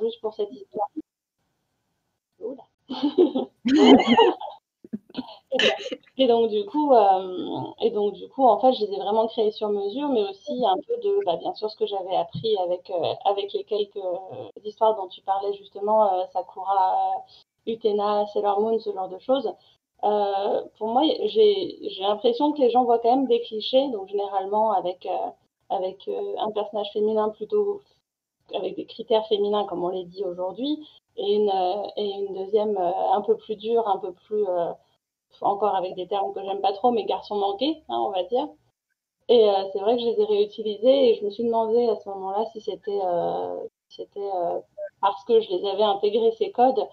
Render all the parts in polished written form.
juste pour cette histoire. Oula. Et donc du coup, en fait, je les ai vraiment créés sur mesure, mais aussi un peu de, bien sûr, ce que j'avais appris avec les quelques histoires dont tu parlais justement, Sakura, Utena, Sailor Moon, ce genre de choses. Pour moi, j'ai l'impression que les gens voient quand même des clichés, donc généralement avec un personnage féminin plutôt avec des critères féminins comme on les dit aujourd'hui, et une deuxième un peu plus dure, un peu plus encore avec des termes que j'aime pas trop, mais garçon manqué, hein, on va dire. Et c'est vrai que je les ai réutilisés et je me suis demandé à ce moment-là si c'était parce que je les avais intégrés ces codes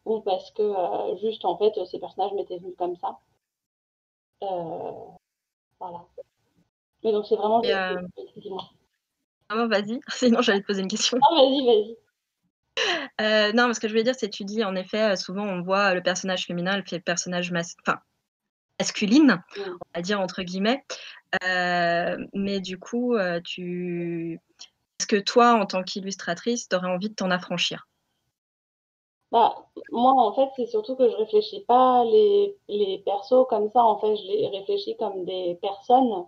ou parce que juste en fait ces personnages m'étaient venus comme ça. Voilà. Mais donc c'est vraiment. Et, Dis-moi. non, vas-y, sinon j'allais te poser une question. Ah, vas-y, vas-y. Non, mais ce que je veux dire, c'est que tu dis, en effet, souvent on voit le personnage féminin, elle fait le personnage masculine, on va dire entre guillemets. Mais du coup, est-ce que toi, en tant qu'illustratrice, tu aurais envie de t'en affranchir? Moi, en fait, c'est surtout que je réfléchis pas les persos comme ça. En fait, je les réfléchis comme des personnes.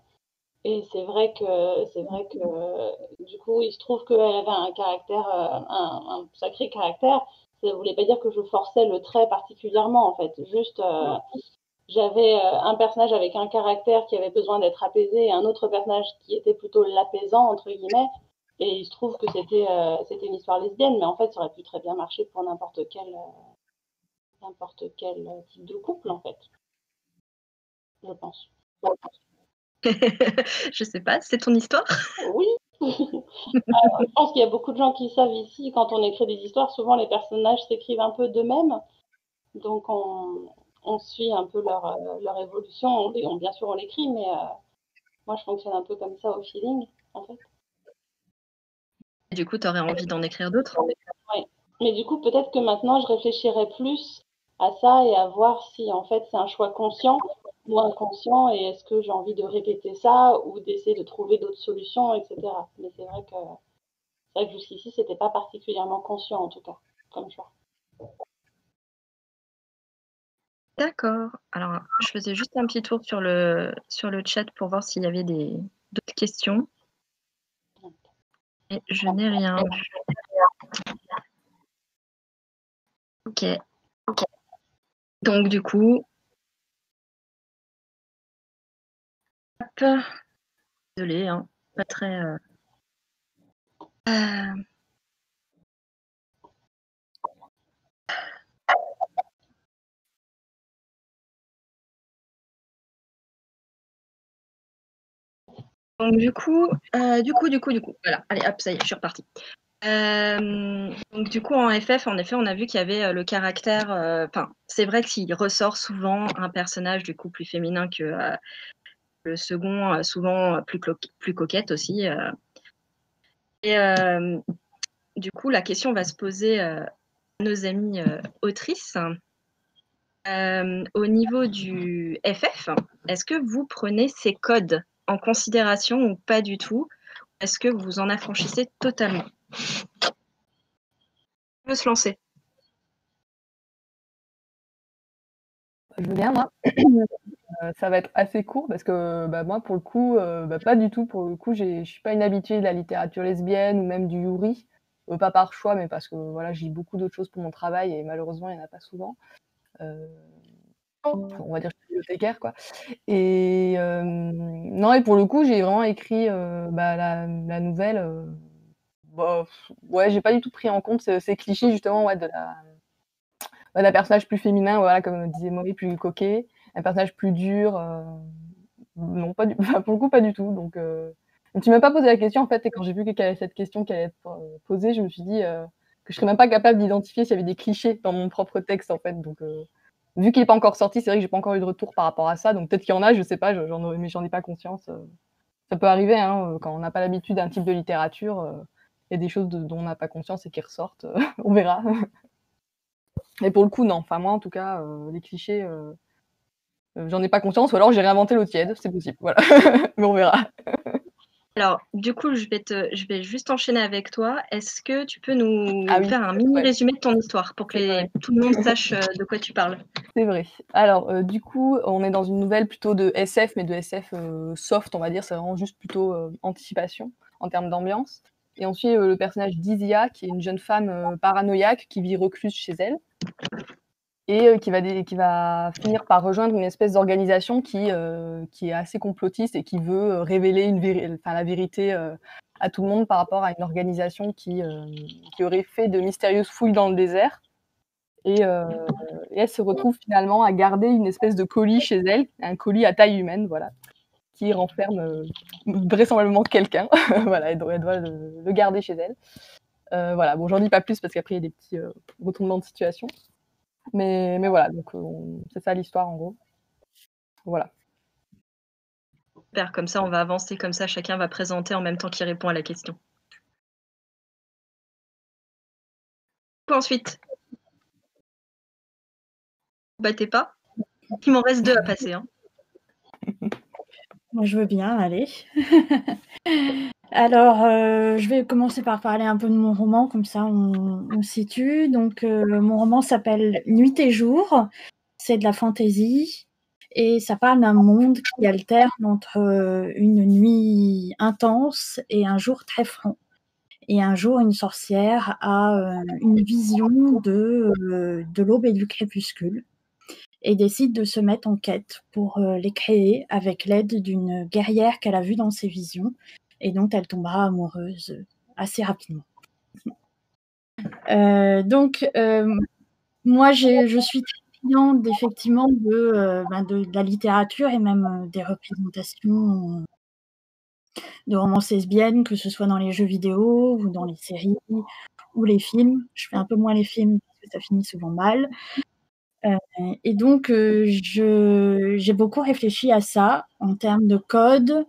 Et c'est vrai que du coup, il se trouve qu'elle avait un caractère, un sacré caractère. Ça ne voulait pas dire que je forçais le trait particulièrement, en fait. Juste, j'avais un personnage avec un caractère qui avait besoin d'être apaisé et un autre personnage qui était plutôt l'apaisant, entre guillemets. Et il se trouve que c'était une histoire lesbienne, mais en fait, ça aurait pu très bien marcher pour n'importe quel type de couple, en fait, je pense. Je sais pas, c'est ton histoire? Oui. Je pense qu'il y a beaucoup de gens qui savent ici, quand on écrit des histoires, souvent les personnages s'écrivent un peu d'eux-mêmes. Donc on suit un peu leur évolution. Bien sûr, on l'écrit, mais moi, je fonctionne un peu comme ça au feeling, en fait. Du coup, tu aurais envie d'en écrire d'autres? Ouais. Mais du coup, peut-être que maintenant, je réfléchirais plus à ça et à voir si, en fait, c'est un choix conscient ou inconscient et est-ce que j'ai envie de répéter ça ou d'essayer de trouver d'autres solutions, etc. Mais c'est vrai que jusqu'ici, c'était pas particulièrement conscient, en tout cas, comme choix. D'accord. Alors, je faisais juste un petit tour sur le chat pour voir s'il y avait d'autres questions. Et je n'ai rien. Ok. Donc, du coup, hop. Désolée, hein, pas très. Donc, du coup, voilà. Allez, hop, ça y est, je suis repartie. Donc du coup en FF, en effet, on a vu qu'il y avait le caractère. C'est vrai qu'il ressort souvent un personnage du coup plus féminin que le second, souvent plus coquette aussi. Et du coup, la question va se poser à nos amies autrices. Au niveau du FF, est-ce que vous prenez ces codes en considération ou pas du tout? Est-ce que vous en affranchissez totalement? On peut se lancer. Je veux bien, moi. Ça va être assez court parce que moi, pour le coup, pas du tout. Pour le coup, je suis pas une habituée de la littérature lesbienne ou même du yuri. Pas par choix, mais parce que voilà, j'ai beaucoup d'autres choses pour mon travail et malheureusement, il n'y en a pas souvent. On va dire que je suis bibliothécaire, quoi. Et non, et pour le coup, j'ai vraiment écrit la nouvelle. Ouais, j'ai pas du tout pris en compte ces clichés justement, ouais, de d'un personnage plus féminin, voilà, comme disait Maury, plus coquet, un personnage plus dur. Non, pas du, pour le coup, pas du tout. Donc, tu m'as pas posé la question en fait, et quand j'ai vu qu'il y avait cette question qui allait être posée, je me suis dit que je serais même pas capable d'identifier s'il y avait des clichés dans mon propre texte en fait. Donc, vu qu'il est pas encore sorti, c'est vrai que j'ai pas encore eu de retour par rapport à ça. Donc peut-être qu'il y en a, je sais pas, mais j'en ai pas conscience. Ça peut arriver, hein, quand on n'a pas l'habitude d'un type de littérature, il y a des choses dont on n'a pas conscience et qui ressortent. On verra. Mais pour le coup, non. Enfin, moi, en tout cas, les clichés, j'en ai pas conscience, ou alors j'ai réinventé l'eau tiède, c'est possible. Voilà. Mais on verra. Alors, du coup, je vais juste enchaîner avec toi. Est-ce que tu peux nous Ah oui, faire un mini ouais, résumé de ton histoire pour c'est vrai. que tout le monde sache de quoi tu parles? C'est vrai. Alors, du coup, on est dans une nouvelle plutôt de SF, mais de SF soft, on va dire. C'est vraiment juste plutôt anticipation en termes d'ambiance. Et on suit le personnage d'Izia, qui est une jeune femme paranoïaque qui vit recluse chez elle et qui va finir par rejoindre une espèce d'organisation qui est assez complotiste et qui veut révéler la vérité à tout le monde par rapport à une organisation qui aurait fait de mystérieuses fouilles dans le désert. Et elle se retrouve finalement à garder une espèce de colis chez elle, un colis à taille humaine, voilà, qui renferme vraisemblablement quelqu'un. Voilà, elle doit le garder chez elle. Voilà, bon, j'en dis pas plus parce qu'après, il y a des petits retournements de situation. Mais voilà, donc c'est ça l'histoire en gros. Voilà. Super, comme ça, on va avancer, comme ça, chacun va présenter en même temps qu'il répond à la question. Ensuite, vous battez pas. Il m'en reste 2 à passer. Hein. Moi, je veux bien, allez. Alors, je vais commencer par parler un peu de mon roman, comme ça on situe. Donc, mon roman s'appelle Nuit et jour. C'est de la fantaisie et ça parle d'un monde qui alterne entre une nuit intense et un jour très franc. Et un jour, une sorcière a une vision de l'aube et du crépuscule et décide de se mettre en quête pour les créer avec l'aide d'une guerrière qu'elle a vue dans ses visions et dont elle tombera amoureuse assez rapidement. Donc, moi, je suis très friande effectivement de la littérature et même des représentations de romances lesbiennes, que ce soit dans les jeux vidéo ou dans les séries ou les films. Je fais un peu moins les films parce que ça finit souvent mal. Et donc, j'ai beaucoup réfléchi à ça en termes de code,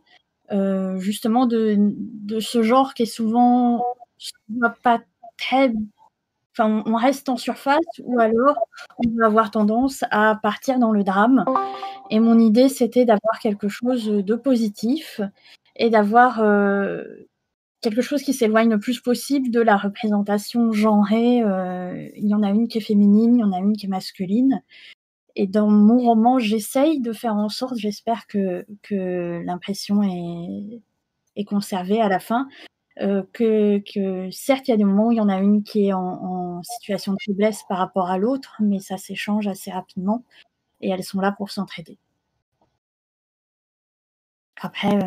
justement de ce genre qui est souvent pas très. Enfin, on reste en surface ou alors on va avoir tendance à partir dans le drame. Et mon idée, c'était d'avoir quelque chose de positif et d'avoir quelque chose qui s'éloigne le plus possible de la représentation genrée. Il y en a une qui est féminine, il y en a une qui est masculine. Et dans mon roman, j'essaye de faire en sorte, j'espère que l'impression est conservée à la fin, que certes, il y a des moments où il y en a une qui est en situation de faiblesse par rapport à l'autre, mais ça s'échange assez rapidement et elles sont là pour s'entraider. Après,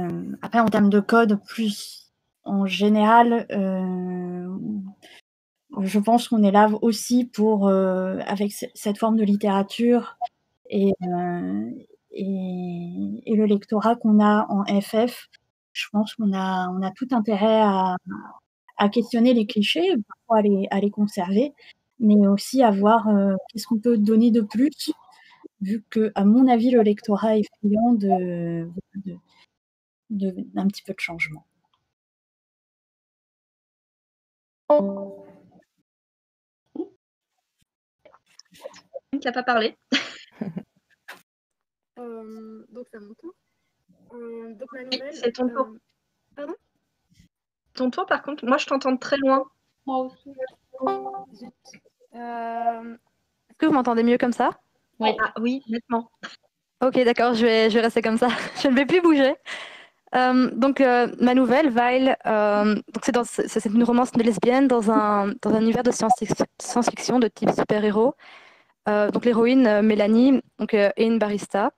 en termes de code, plus en général, je pense qu'on est là aussi pour, avec cette forme de littérature et le lectorat qu'on a en FF, je pense qu'on a tout intérêt à questionner les clichés, parfois à les conserver, mais aussi à voir qu'est-ce qu'on peut donner de plus, vu que, à mon avis, le lectorat est friand d'un petit peu de changement. Qui n'a pas parlé. Donc c'est à mon tour. Donc ma nouvelle. C'est ton tour. Pardon? Ton tour, par contre, moi je t'entends de très loin. Moi aussi. Est-ce que vous m'entendez mieux comme ça? Oui. Ah, oui, nettement. Ok, d'accord, je vais rester comme ça. Je ne vais plus bouger. Donc ma nouvelle, Vile, donc c'est une romance lesbienne dans un univers de science-fiction de type super-héros. Donc l'héroïne Mélanie est une barista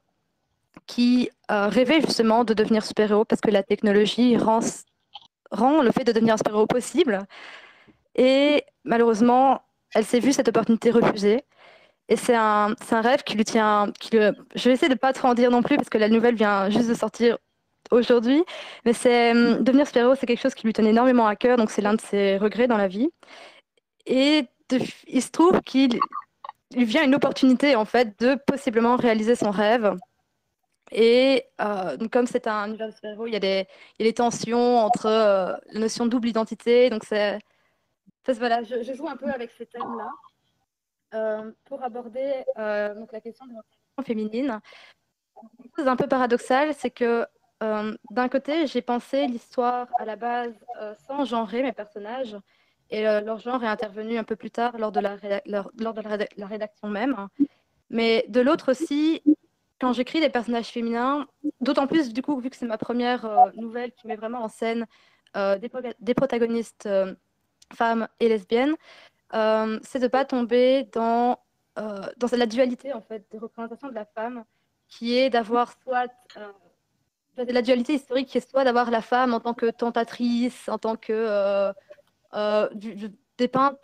qui rêvait justement de devenir super-héros parce que la technologie rend le fait de devenir un super-héros possible. Et malheureusement, elle s'est vue cette opportunité refusée. Et c'est un rêve qui lui tient. Je vais essayer de ne pas trop en dire non plus parce que la nouvelle vient juste de sortir aujourd'hui. Mais c'est devenir super-héros, c'est quelque chose qui lui tenait énormément à cœur. Donc c'est l'un de ses regrets dans la vie. Et il se trouve qu'il lui vient une opportunité en fait de possiblement réaliser son rêve. Et donc comme c'est un univers de super-héros, il y a des tensions entre la notion de double identité. Donc voilà, je joue un peu avec ces thèmes-là pour aborder donc la question de l'orientation féminine. Une chose un peu paradoxale, c'est que d'un côté, j'ai pensé l'histoire à la base sans genrer mes personnages, et leur genre est intervenu un peu plus tard lors de la rédaction même, hein. Mais de l'autre aussi, quand j'écris des personnages féminins, d'autant plus du coup, vu que c'est ma première nouvelle qui met vraiment en scène des protagonistes femmes et lesbiennes, c'est de ne pas tomber dans la dualité en fait des représentations de la femme, qui est d'avoir soit la dualité historique qui est soit d'avoir la femme en tant que tentatrice, en tant que dépeinte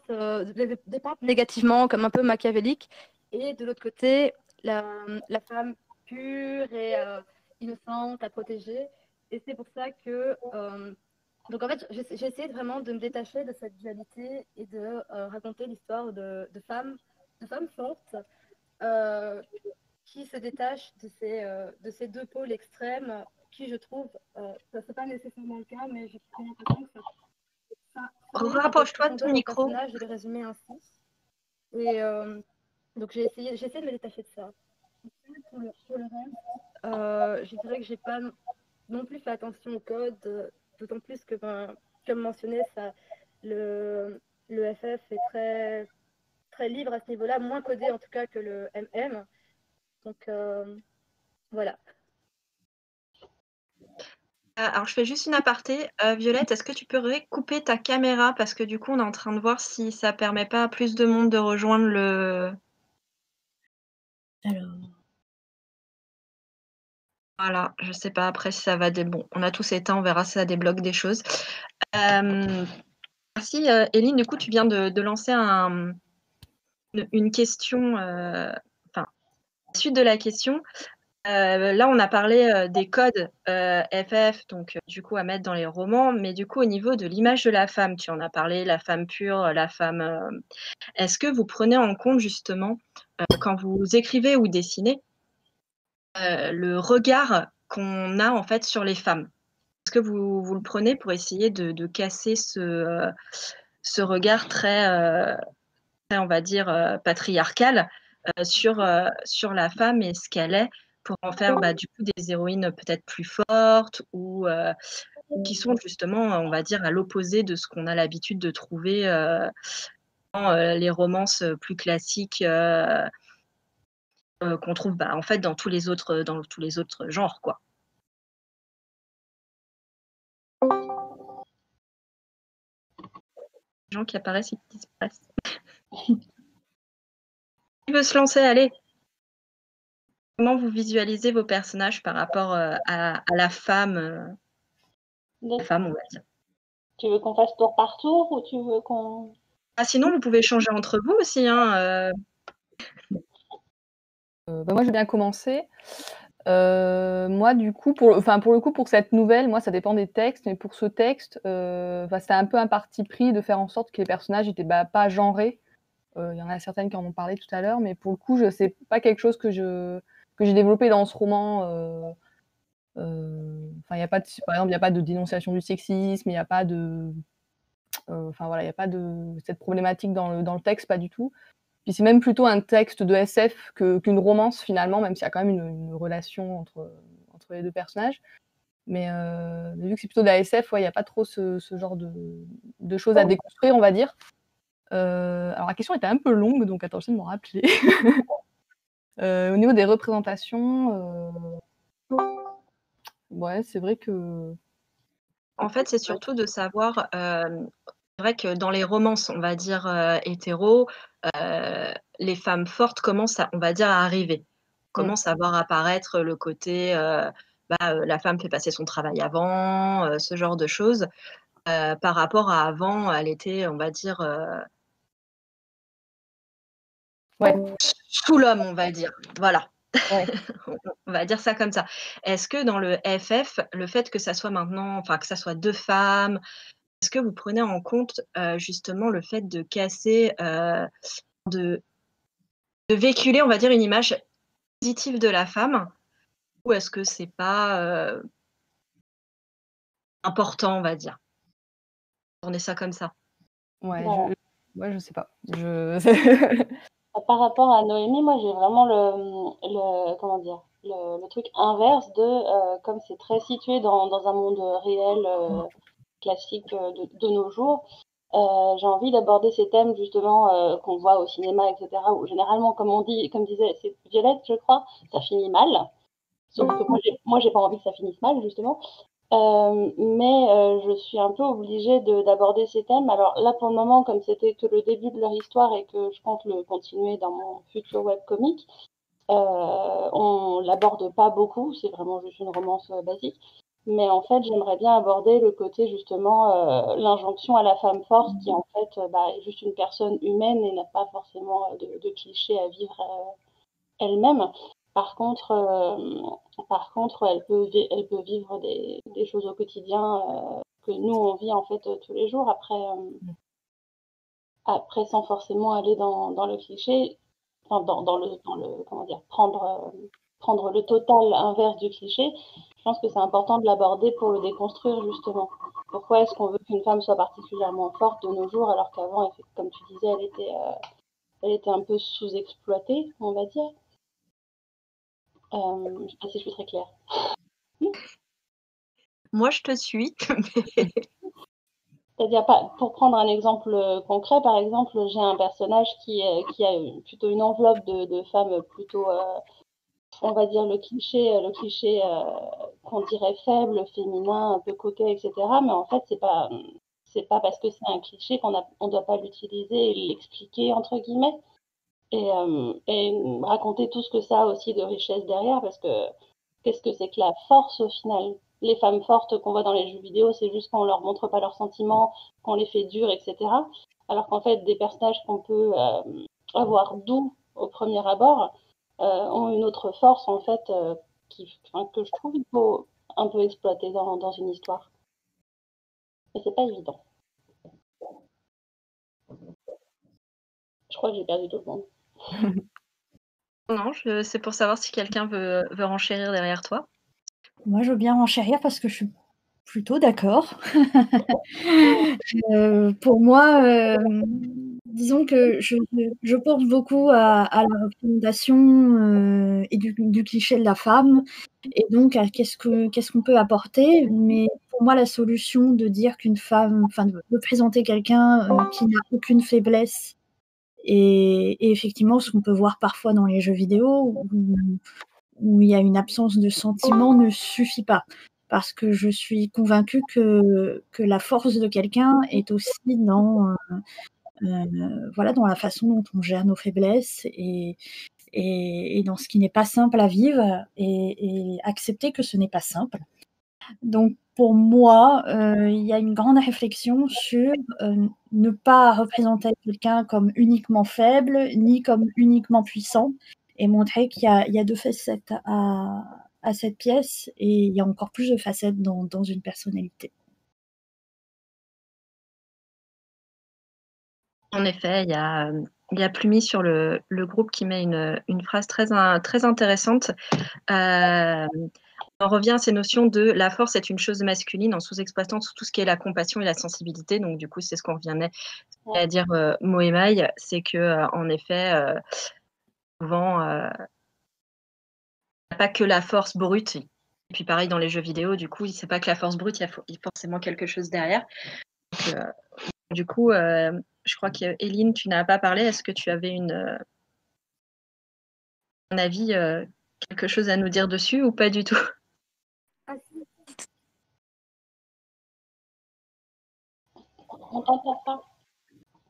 négativement, comme un peu machiavélique, et de l'autre côté, la femme pure et innocente à protéger. Et c'est pour ça que donc en fait, j'ai essayé vraiment de me détacher de cette dualité et de raconter l'histoire de femmes fortes euh, qui se détachent de ces deux pôles extrêmes qui, je trouve, ça c'est pas nécessairement le cas, mais j'ai l'impression que ça donne un peu de Rapproche-toi de ton profondeur au micro. personnage de les résumer ainsi. Et donc j'ai essayé de me détacher de ça. Pour le reste, je dirais que j'ai pas non plus fait attention au code, d'autant plus que, comme mentionné, le FF est très, très libre à ce niveau-là, moins codé en tout cas que le MM. Donc voilà. Alors, je fais juste une aparté. Violette, est-ce que tu pourrais couper ta caméra? Parce que du coup, on est en train de voir si ça permet pas à plus de monde de rejoindre le... Alors, Voilà, je sais pas après si ça va... Bon, on a tous éteint, on verra si ça débloque des choses. Merci, Eline. Du coup, tu viens de lancer une question... Enfin, la suite de la question. Là, on a parlé des codes FF, donc du coup à mettre dans les romans, mais du coup au niveau de l'image de la femme, tu en as parlé, la femme pure, la femme. Est-ce que vous prenez en compte justement quand vous écrivez ou dessinez le regard qu'on a en fait sur les femmes? Est-ce que vous le prenez pour essayer de casser ce regard très, on va dire, patriarcal sur la femme et ce qu'elle est, pour en faire du coup des héroïnes peut-être plus fortes ou qui sont justement, on va dire, à l'opposé de ce qu'on a l'habitude de trouver dans les romances plus classiques qu'on trouve en fait dans tous les autres genres, quoi. Les gens qui apparaissent et qui disparaissent. Qui veut se lancer? Allez. Comment vous visualisez vos personnages par rapport à la femme, on va dire. Tu veux qu'on fasse tour par tour ou tu veux qu'on... Sinon, vous pouvez changer entre vous aussi. Hein, moi, je vais bien commencer. Moi, du coup, pour le coup, pour cette nouvelle, moi, ça dépend des textes, mais pour ce texte, c'était un peu un parti pris de faire en sorte que les personnages n'étaient pas genrés. Il y en a certaines qui en ont parlé tout à l'heure, mais pour le coup, c'est pas quelque chose que j'ai développé dans ce roman. Par exemple, il n'y a pas de dénonciation du sexisme, il n'y a pas de, il n'y a pas de cette problématique dans le texte, pas du tout. Puis c'est même plutôt un texte de SF qu'une romance finalement, même s'il y a quand même une relation entre les deux personnages. Mais vu que c'est plutôt de la SF, il n'y a pas trop ce genre de choses à déconstruire, on va dire. Alors la question était un peu longue, donc attends, je vais me rappeler. Au niveau des représentations, ouais, c'est vrai que... En fait, c'est surtout de savoir, c'est vrai que dans les romances, on va dire hétéro, les femmes fortes commencent on va dire, à arriver. Commence à voir apparaître le côté, la femme fait passer son travail avant, ce genre de choses. Par rapport à avant, elle était, on va dire, sous l'homme, on va dire. Voilà. Ouais. On va dire ça comme ça. Est-ce que dans le FF, le fait que ça soit maintenant, enfin que ça soit deux femmes, est-ce que vous prenez en compte justement le fait de casser, de véhiculer, on va dire, une image positive de la femme, ou est-ce que c'est pas important, on va dire, tourner ça comme ça? Ouais, je sais pas. Par rapport à Noémie, moi j'ai vraiment le truc inverse comme c'est très situé dans un monde réel classique de nos jours, j'ai envie d'aborder ces thèmes justement qu'on voit au cinéma, etc. Où généralement, comme disait c'est Violette, je crois, ça finit mal. Sauf que moi j'ai pas envie que ça finisse mal justement. Mais je suis un peu obligée d'aborder ces thèmes. Alors là, pour le moment, comme c'était que le début de leur histoire et que je compte le continuer dans mon futur webcomic, on l'aborde pas beaucoup, c'est vraiment juste une romance basique. Mais en fait, j'aimerais bien aborder le côté justement l'injonction à la femme forte qui en fait est juste une personne humaine et n'a pas forcément de clichés à vivre elle-même. Par contre, elle peut vivre des choses au quotidien que nous on vit en fait tous les jours. Après sans forcément aller dans le cliché, enfin, comment dire, prendre le total inverse du cliché. Je pense que c'est important de l'aborder pour le déconstruire justement. Pourquoi est-ce qu'on veut qu'une femme soit particulièrement forte de nos jours alors qu'avant, comme tu disais, elle était un peu sous-exploitée, on va dire. Je ne sais pas si je suis très claire. Moi, je te suis. C'est-à-dire, pour prendre un exemple concret, par exemple, j'ai un personnage qui a plutôt une enveloppe de femmes plutôt, on va dire, le cliché qu'on dirait faible, féminin, un peu coquet, etc. Mais en fait, c'est pas parce que c'est un cliché on doit pas l'utiliser et l'expliquer, entre guillemets, et raconter tout ce que ça a aussi de richesse derrière, parce que qu'est-ce que c'est que la force au final? Les femmes fortes qu'on voit dans les jeux vidéo, c'est juste qu'on leur montre pas leurs sentiments, qu'on les fait dures, etc. Alors qu'en fait, des personnages qu'on peut avoir doux au premier abord ont une autre force en fait que je trouve qu'il faut un peu exploiter dans une histoire. Mais c'est pas évident. Je crois que j'ai perdu tout le monde. Non, c'est pour savoir si quelqu'un veut renchérir derrière toi. Moi, je veux bien renchérir parce que je suis plutôt d'accord. Pour moi, disons que je pense beaucoup à la représentation et du cliché de la femme et donc à qu'est-ce qu'on peut apporter. Mais pour moi, la solution de dire qu'une femme, enfin de présenter quelqu'un qui n'a aucune faiblesse et effectivement ce qu'on peut voir parfois dans les jeux vidéo où il y a une absence de sentiment ne suffit pas. Parce que je suis convaincue que la force de quelqu'un est aussi voilà, dans la façon dont on gère nos faiblesses et dans ce qui n'est pas simple à vivre et accepter que ce n'est pas simple. Donc pour moi, il y a une grande réflexion sur ne pas représenter quelqu'un comme uniquement faible, ni comme uniquement puissant, et montrer qu'il y a deux facettes à cette pièce, et il y a encore plus de facettes dans une personnalité. En effet, il y a Plumi sur le groupe qui met une phrase très intéressante. On revient à ces notions de la force est une chose masculine en sous-exploitant tout ce qui est la compassion et la sensibilité. Donc, du coup, c'est ce qu'on revenait à dire Moémaï, c'est que en effet, souvent, il n'y a pas que la force brute. Et puis, pareil, dans les jeux vidéo, du coup, c'est pas que la force brute, il y a forcément quelque chose derrière. Donc, du coup, je crois qu'Eline, tu n'as pas parlé. Est-ce que tu avais un avis, quelque chose à nous dire dessus ou pas du tout? On t'entend pas.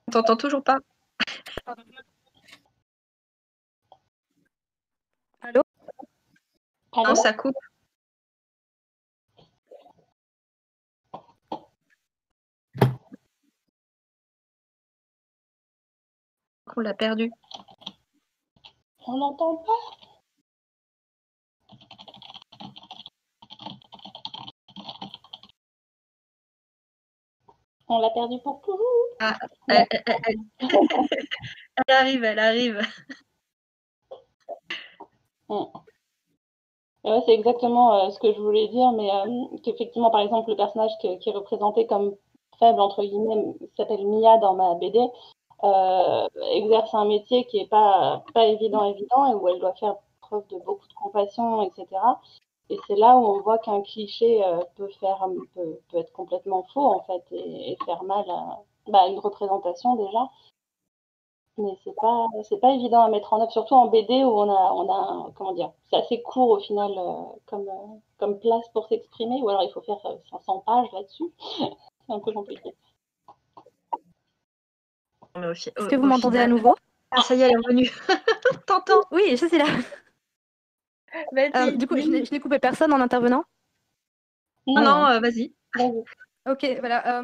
On t'entend toujours pas. Allô? Non, ça coupe. On l'a perdu. On n'entend pas. On l'a perdu pour toujours. Ah, elle arrive, elle arrive. Ouais, c'est exactement ce que je voulais dire, mais qu'effectivement, par exemple, le personnage qui est représenté comme faible, entre guillemets, s'appelle Mia dans ma BD. exerce un métier qui est pas évident et où elle doit faire preuve de beaucoup de compassion, etc. Et c'est là où on voit qu'un cliché peut être complètement faux en fait et faire mal à une représentation déjà. Mais c'est pas évident à mettre en œuvre, surtout en BD où comment dire, c'est assez court au final comme place pour s'exprimer, ou alors il faut faire 500 pages là-dessus. C'est un peu compliqué. Est-ce que vous m'entendez à nouveau? Ah, ça y est, elle est revenue. T'entends? Oui, je suis là. Vas-y. Du coup, je n'ai coupé personne en intervenant? Non, vas-y. Ok, voilà.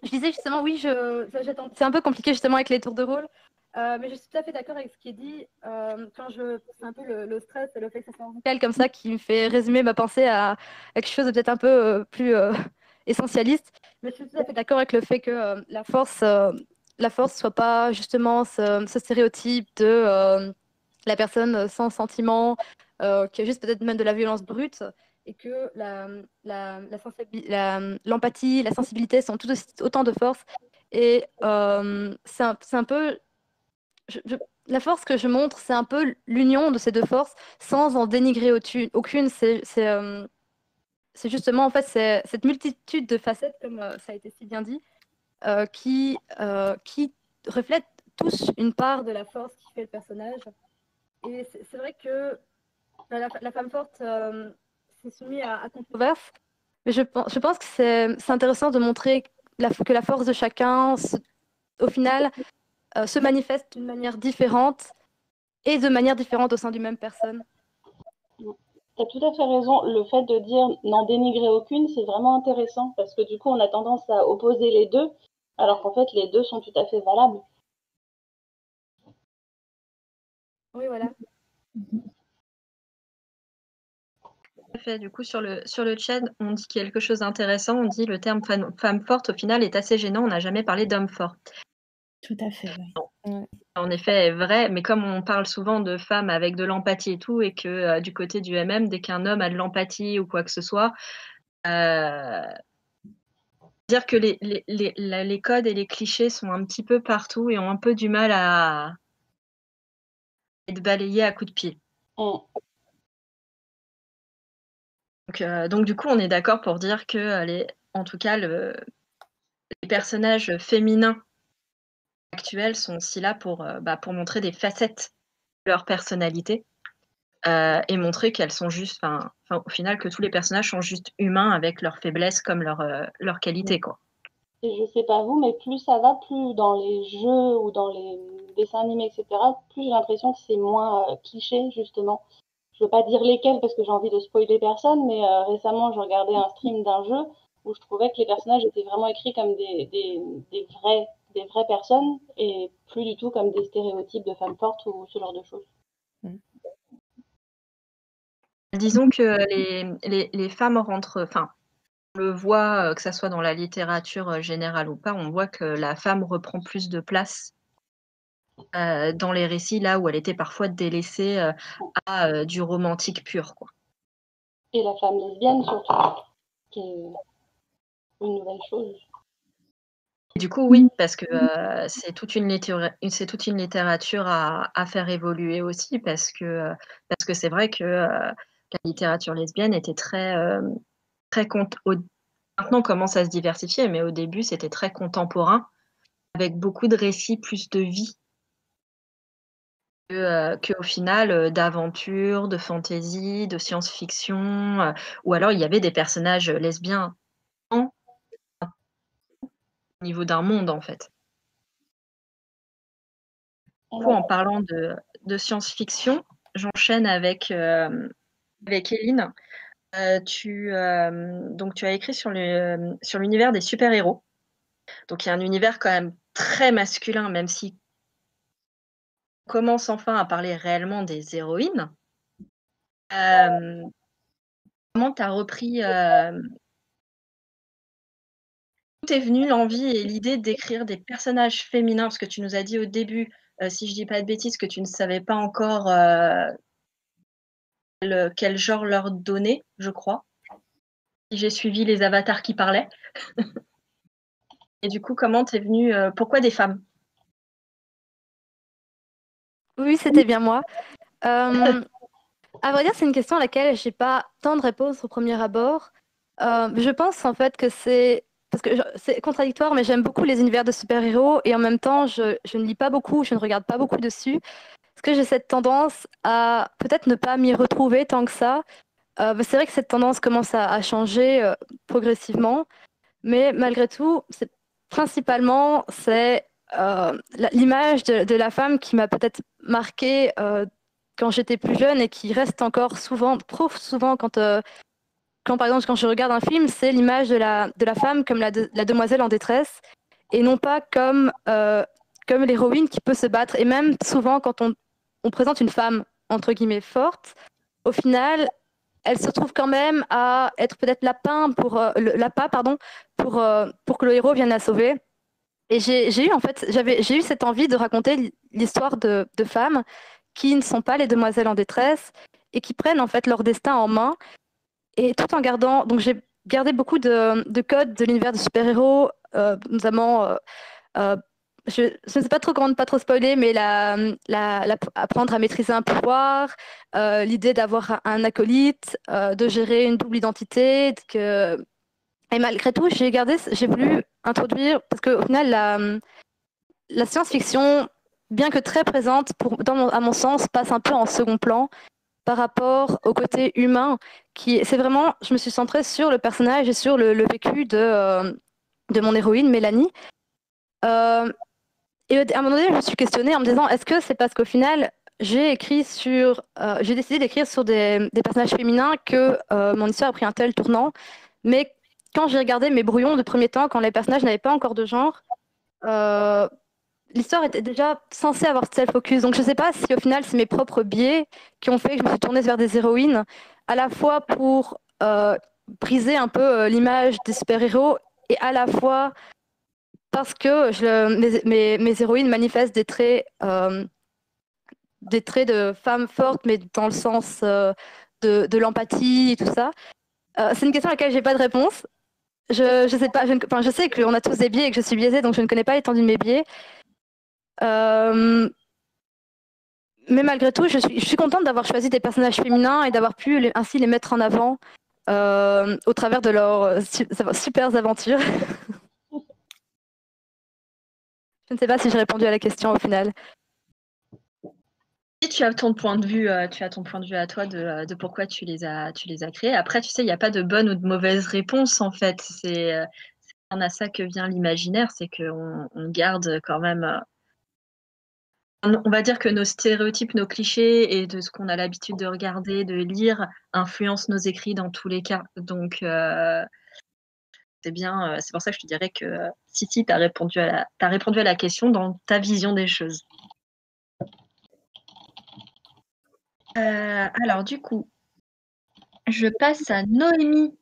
Je disais justement, oui, c'est un peu compliqué justement avec les tours de rôle, mais je suis tout à fait d'accord avec ce qui est dit. C'est un peu le stress et le fait que ça soit vocal comme ça qui me fait résumer ma pensée à quelque chose de peut-être un peu plus essentialiste. Mais je suis tout à fait d'accord avec le fait que la force soit pas justement ce stéréotype de la personne sans sentiment, qui a juste peut-être même de la violence brute et que l'empathie, la sensibilité sont tout aussi, autant de force. Et c'est un peu... la force que je montre, c'est un peu l'union de ces deux forces sans en dénigrer aucune. C'est justement, en fait, c'est cette multitude de facettes, comme ça a été si bien dit, qui reflètent tous une part de la force qui fait le personnage. Et c'est vrai que la femme forte s'est soumise à controverse. Mais je pense que c'est intéressant de montrer que la force de chacun, au final, se manifeste d'une manière différente et de manière différente au sein d'une même personne. Tu as tout à fait raison. Le fait de dire n'en dénigrer aucune, c'est vraiment intéressant parce que du coup, on a tendance à opposer les deux, alors qu'en fait, les deux sont tout à fait valables. Oui, voilà. Fait. Du coup, sur le chat, on dit quelque chose d'intéressant. On dit le terme femme forte, au final, est assez gênant. On n'a jamais parlé d'homme fort. Tout à fait, oui. En effet, est vrai, mais comme on parle souvent de femmes avec de l'empathie et tout, et que du côté du MM, dès qu'un homme a de l'empathie ou quoi que ce soit, dire que les codes et les clichés sont un petit peu partout et ont un peu du mal à être balayés à coups de pied. Donc du coup, on est d'accord pour dire que en tout cas, les personnages féminins actuels sont aussi là pour montrer des facettes de leur personnalité et montrer qu'elles sont juste, au final, que tous les personnages sont juste humains avec leurs faiblesses comme leurs qualités, quoi. Et je sais pas vous, mais plus ça va, plus dans les jeux ou dans les dessins animés, etc., plus j'ai l'impression que c'est moins cliché, justement. Je veux pas dire lesquels parce que j'ai envie de spoiler personne, mais récemment, je regardais un stream d'un jeu où je trouvais que les personnages étaient vraiment écrits comme des vraies personnes et plus du tout comme des stéréotypes de femmes fortes ou ce genre de choses. Disons que les femmes rentrent, on le voit, que ça soit dans la littérature générale ou pas, on voit que la femme reprend plus de place dans les récits, là où elle était parfois délaissée à du romantique pur, quoi. Et la femme lesbienne, surtout, qui est une nouvelle chose. Et du coup, oui, parce que c'est toute une littérature à faire évoluer aussi, parce que c'est vrai que la littérature lesbienne était très maintenant commence à se diversifier, mais au début c'était très contemporain, avec beaucoup de récits plus de vie que au final d'aventure, de fantaisie, de science-fiction, ou alors il y avait des personnages lesbiens au niveau d'un monde en fait. Du coup, en parlant de science-fiction, j'enchaîne avec Eline. Tu as écrit sur l'univers des super-héros. Donc il y a un univers quand même très masculin, même si on commence enfin à parler réellement des héroïnes. Comment tu as repris D'où est venue l'envie et l'idée d'écrire des personnages féminins? Parce que tu nous as dit au début, si je dis pas de bêtises, que tu ne savais pas encore quel genre leur donner, je crois. Si j'ai suivi les avatars qui parlaient. Et du coup, comment t'es venue pourquoi des femmes? Oui, c'était bien moi. À vrai dire, c'est une question à laquelle j'ai pas tant de réponses au premier abord. Je pense en fait que c'est parce que c'est contradictoire, mais j'aime beaucoup les univers de super-héros et en même temps, je ne lis pas beaucoup, je ne regarde pas beaucoup dessus. Parce que j'ai cette tendance à peut-être ne pas m'y retrouver tant que ça. C'est vrai que cette tendance commence à changer progressivement, mais malgré tout, c'est l'image de la femme qui m'a peut-être marquée quand j'étais plus jeune et qui reste encore souvent, trop souvent quand par exemple quand je regarde un film, c'est l'image de la femme comme la demoiselle en détresse et non pas comme l'héroïne qui peut se battre. Et même souvent quand on présente une femme entre guillemets forte, au final, elle se trouve quand même à être peut-être l'appât, pardon, pour que le héros vienne la sauver. Et j'ai eu en fait, j'ai eu cette envie de raconter l'histoire de femmes qui ne sont pas les demoiselles en détresse et qui prennent en fait leur destin en main. Et tout en gardant, donc j'ai gardé beaucoup de codes de l'univers de super-héros, notamment, euh, je ne sais pas trop comment ne pas trop spoiler, mais apprendre à maîtriser un pouvoir, l'idée d'avoir un acolyte, de gérer une double identité, et malgré tout, j'ai voulu introduire, parce qu'au final, la science-fiction, bien que très présente, à mon sens, passe un peu en second plan par rapport au côté humain, c'est vraiment, je me suis centrée sur le personnage et sur le vécu de mon héroïne, Mélanie. Euh, et à un moment donné, je me suis questionnée en me disant, est-ce que c'est parce qu'au final, j'ai décidé d'écrire sur des personnages féminins que mon histoire a pris un tel tournant, mais quand j'ai regardé mes brouillons de premier temps, quand les personnages n'avaient pas encore de genre, euh, l'histoire était déjà censée avoir ce self-focus. Donc je ne sais pas si au final c'est mes propres biais qui ont fait que je me suis tournée vers des héroïnes, à la fois pour briser un peu l'image des super-héros et à la fois parce que mes héroïnes manifestent des traits de femmes fortes, mais dans le sens de l'empathie et tout ça. C'est une question à laquelle j'ai pas de réponse. Je sais pas, enfin, je sais qu'on a tous des biais et que je suis biaisée, donc je ne connais pas l'étendue de mes biais. Euh, Mais malgré tout, je suis contente d'avoir choisi des personnages féminins et d'avoir pu ainsi les mettre en avant au travers de leurs super aventures. Je ne sais pas si j'ai répondu à la question au final. Si tu as ton point de vue, tu as ton point de vue à toi de pourquoi tu les as créés. Après, tu sais, il n'y a pas de bonne ou de mauvaise réponse en fait. C'est à ça que vient l'imaginaire, c'est qu'on garde quand même. On va dire que nos stéréotypes, nos clichés et de ce qu'on a l'habitude de regarder, de lire, influencent nos écrits dans tous les cas. Donc, c'est bien. C'est pour ça que je te dirais que si tu as répondu à la question dans ta vision des choses. Alors, du coup, je passe à Noémie.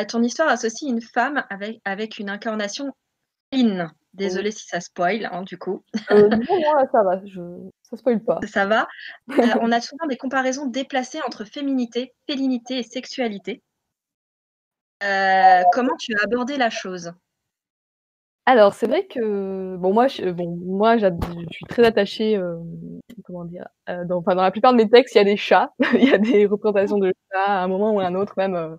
Ton histoire associe une femme avec une incarnation féminine. Désolée si ça spoil, hein, du coup. Non, là, ça va, ça spoil pas. Ça va. On a souvent des comparaisons déplacées entre féminité et sexualité. Comment tu as abordé la chose? Alors, c'est vrai que moi, je suis très attachée, comment dire, dans la plupart de mes textes, il y a des chats, il y a des représentations de chats à un moment ou à un autre, même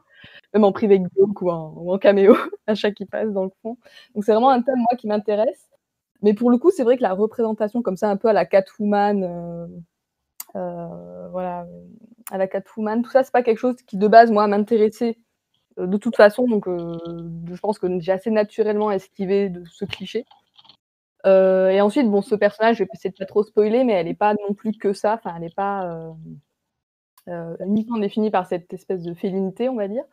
en private joke ou en caméo, un chat qui passe dans le fond. Donc c'est vraiment un thème moi qui m'intéresse. Mais pour le coup, c'est vrai que la représentation comme ça, un peu à la Catwoman, voilà, à la Catwoman, tout ça, c'est pas quelque chose qui de base moi m'intéressait de toute façon. Donc je pense que j'ai assez naturellement esquivé de ce cliché. Et ensuite, bon, ce personnage, je vais essayer de pas trop spoiler, mais elle est pas non plus que ça. Enfin, elle est pas uniquement définie par cette espèce de félinité, on va dire.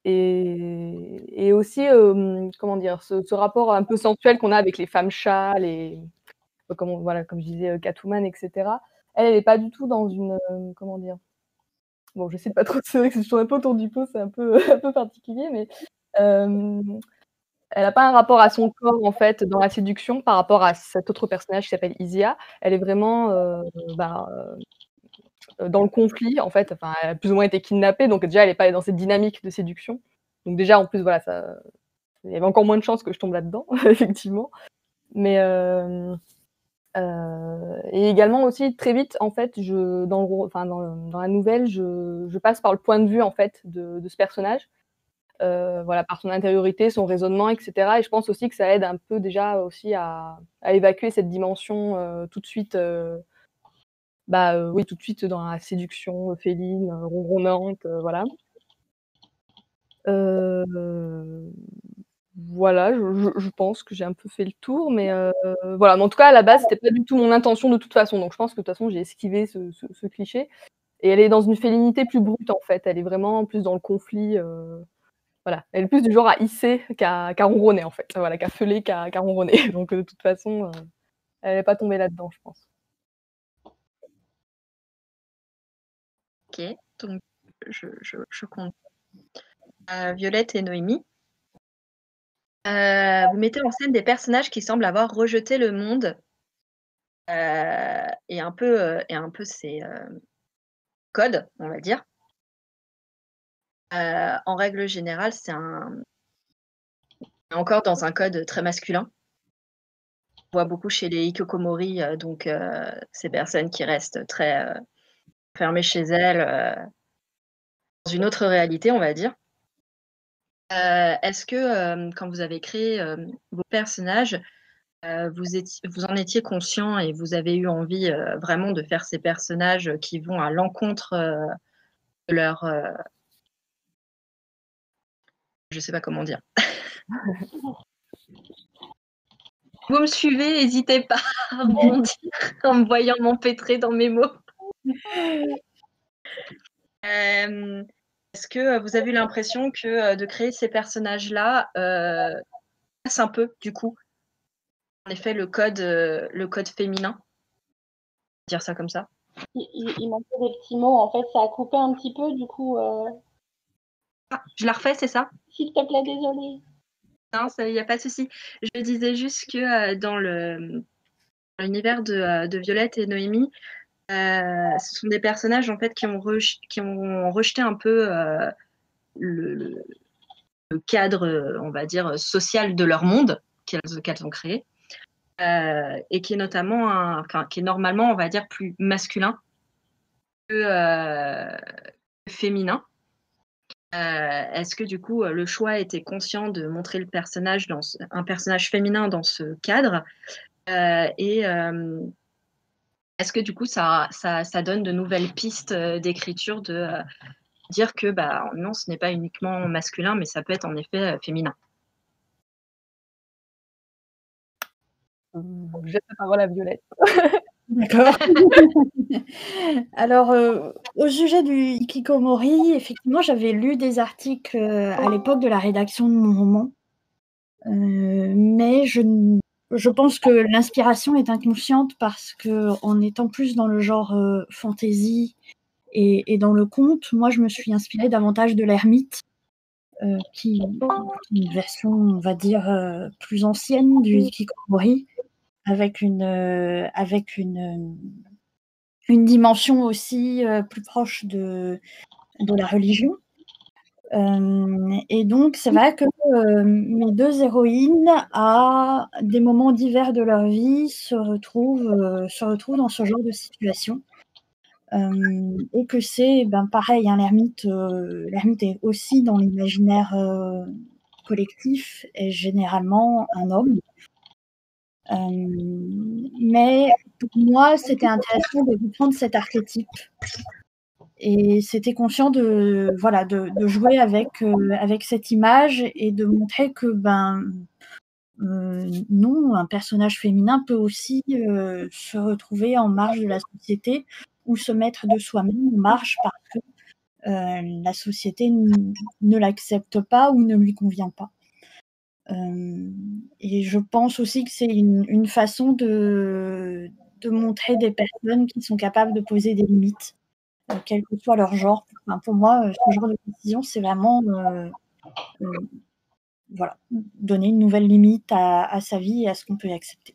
Et aussi, comment dire, ce rapport un peu sensuel qu'on a avec les femmes chats, voilà, comme je disais, Catwoman, etc. Elle est pas du tout dans une, comment dire. Bon, j'essaie de pas trop, c'est vrai que je tourne un peu autour du pot, c'est un peu particulier, mais elle a pas un rapport à son corps en fait dans la séduction par rapport à cet autre personnage qui s'appelle Isia. Elle est vraiment dans le conflit en fait. Enfin, elle a plus ou moins été kidnappée, donc déjà elle est pas dans cette dynamique de séduction. Donc déjà en plus voilà, ça, il y avait encore moins de chances que je tombe là-dedans effectivement. Mais et également aussi très vite, en fait, dans la nouvelle, je passe par le point de vue en fait de ce personnage. Voilà, par son intériorité, son raisonnement, et cetera. Et je pense aussi que ça aide un peu déjà aussi à évacuer cette dimension tout de suite, oui, tout de suite dans la séduction féline, ronronnante, voilà. Voilà, je pense que j'ai un peu fait le tour, mais voilà. Mais en tout cas, à la base, c'était pas du tout mon intention de toute façon. Donc je pense que de toute façon, j'ai esquivé ce cliché. Et elle est dans une félinité plus brute, en fait. Elle est vraiment plus dans le conflit. Voilà, elle est plus du genre à hisser qu'à ronronner, en fait. Voilà, qu'à feuler, qu'à ronronner. Donc de toute façon, elle n'est pas tombée là-dedans, je pense. Ok, donc je compte. Violette et Noémie. Vous mettez en scène des personnages qui semblent avoir rejeté le monde et un peu ses codes, on va dire. En règle générale, c'est encore dans un code très masculin. On voit beaucoup chez les hikikomori, donc ces personnes qui restent très fermées chez elles, dans une autre réalité, on va dire. Est-ce que quand vous avez créé vos personnages, vous en étiez conscient et vous avez eu envie vraiment de faire ces personnages qui vont à l'encontre de leur... je sais pas comment dire. Vous me suivez, n'hésitez pas à rebondir en me voyant m'empêtrer dans mes mots. Est-ce que vous avez eu l'impression que de créer ces personnages-là passe un peu, du coup, en effet, le code féminin, dire ça comme ça? Il manquait des petits mots, en fait, ça a coupé un petit peu, du coup. Ah, je la refais, c'est ça? S'il te plaît, désolée. Non, il n'y a pas de souci. Je disais juste que dans l'univers de Violette et Noémie, ce sont des personnages en fait qui ont rejeté un peu le cadre, on va dire, social de leur monde qu'elles ont créé, et qui est notamment qui est normalement, on va dire, plus masculin que féminin. Est-ce que du coup le choix était conscient de montrer un personnage féminin dans ce cadre et est-ce que du coup ça donne de nouvelles pistes d'écriture de dire que non, ce n'est pas uniquement masculin, mais ça peut être en effet féminin? Je jette la parole à Violette. D'accord. Alors, au sujet du hikikomori, effectivement, j'avais lu des articles à l'époque de la rédaction de mon roman. Mais je pense que l'inspiration est inconsciente parce qu'en étant plus dans le genre fantasy et dans le conte, moi, je me suis inspirée davantage de l'ermite, qui est une version, on va dire, plus ancienne du hikikomori, avec une dimension aussi plus proche de la religion. Et donc, c'est vrai que mes deux héroïnes, à des moments divers de leur vie, se retrouvent dans ce genre de situation. Et que c'est pareil, hein, l'ermite est aussi dans l'imaginaire collectif, est généralement un homme. Mais pour moi, c'était intéressant de reprendre cet archétype. Et c'était conscient de jouer avec cette image et de montrer que non, un personnage féminin peut aussi se retrouver en marge de la société ou se mettre de soi-même en marge parce que la société ne l'accepte pas ou ne lui convient pas. Et je pense aussi que c'est une façon de montrer des personnes qui sont capables de poser des limites, quel que soit leur genre. Enfin, pour moi, ce genre de décision, c'est vraiment donner une nouvelle limite à sa vie et à ce qu'on peut y accepter.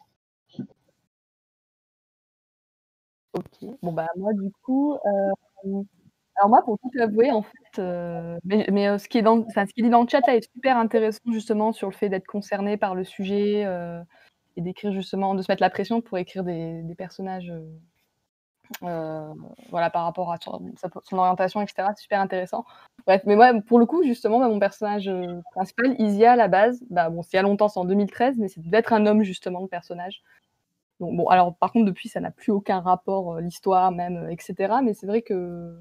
Ok, bon moi du coup, alors moi pour tout avouer en fait, mais ce qui est ce qu'il dit dans le chat là est super intéressant justement sur le fait d'être concerné par le sujet, d'écrire justement, de se mettre la pression pour écrire des personnages voilà, par rapport à son orientation, etc. C'est super intéressant. Bref, mais moi, pour le coup, justement, mon personnage principal, Isia, à la base, bon, c'est il y a longtemps, c'est en 2013, mais c'est d'être un homme, justement, le personnage. Donc, bon, alors, par contre, depuis, ça n'a plus aucun rapport, l'histoire même, etc. Mais c'est vrai que,